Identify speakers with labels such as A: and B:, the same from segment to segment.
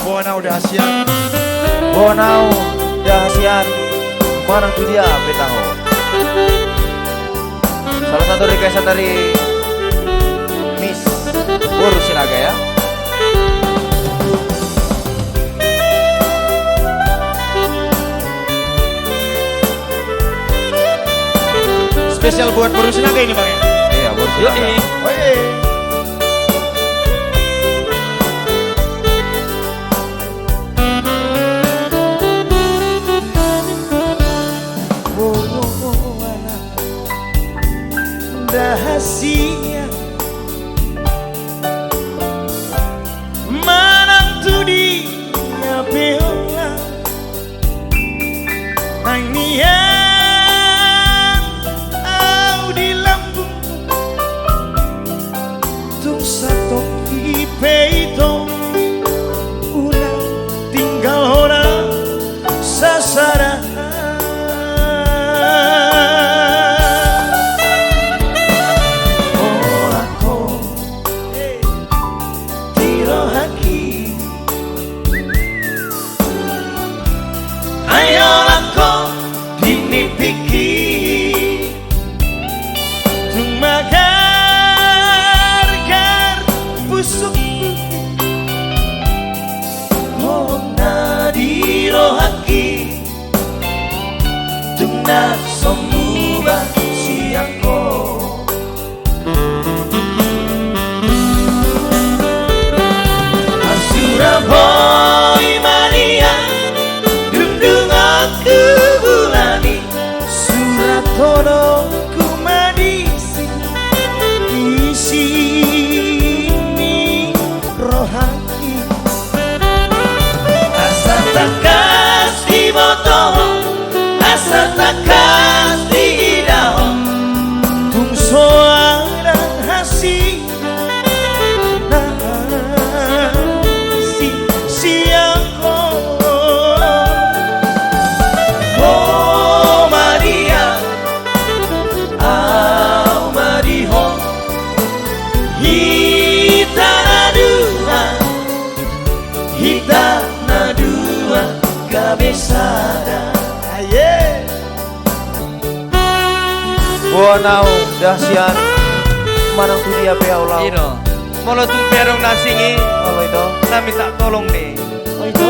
A: Bonau dahsyat.
B: Bonau dahsyat. Mana tuh dia Betaho. Salah satu requestan dari Miss Pur Sinaga ya.
A: Spesial buat Pur Sinaga ini Bang ya?
B: Iya, Pur Sinaga.
A: Rahasia menantu dia bela nyanyian au di lambung tung satu peito ulang tinggal orang sasaran.
C: Na semua siangku Surabaya mania dundung aku bulani
A: Suratono kumadisi di sini rohani
C: asa tak kasih botol asa tak kasih daun
A: tung suara hasi nasi siangku
C: oh Maria au Mariho hita na dua kabesada.
B: Bonau dahsyat. Mana tuh dia Beaulau.
D: Ino, mau tuh perong nasingi,
B: Kalau itu.
D: nah minta tolong nih.
B: Oh itu.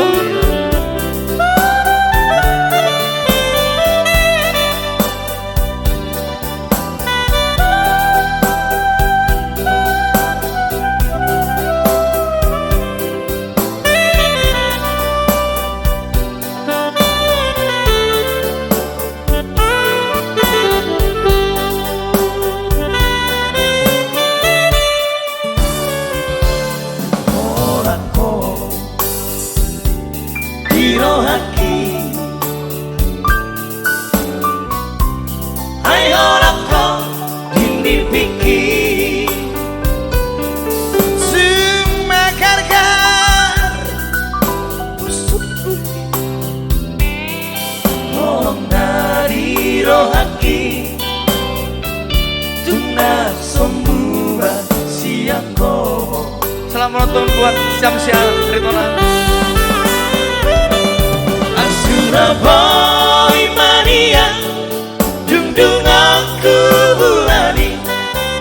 D: Selamat menonton buat Syamsiah Ritona.
C: Surabaya mania dundung aku bulani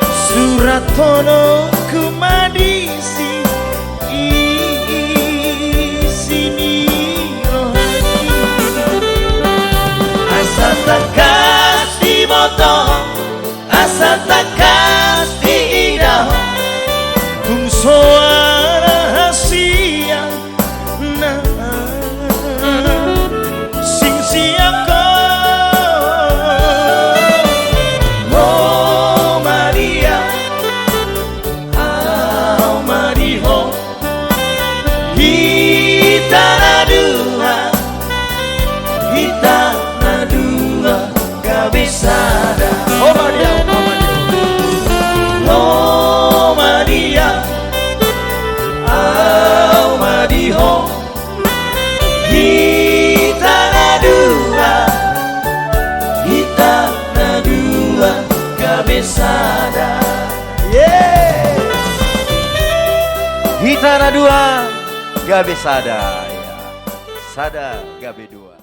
A: Suratono kumadisi sini rohani
C: asa tak kasih botol asa tak kasih daun
A: tung suara hasia sing siangku
C: oh Maria au Mariho hita na dua kabesada.
A: oh Maria
C: Oh Maria au Mariho hita na dua kabesada.
B: Hitana dua Gabe Sada ya. Sada Gabe 2.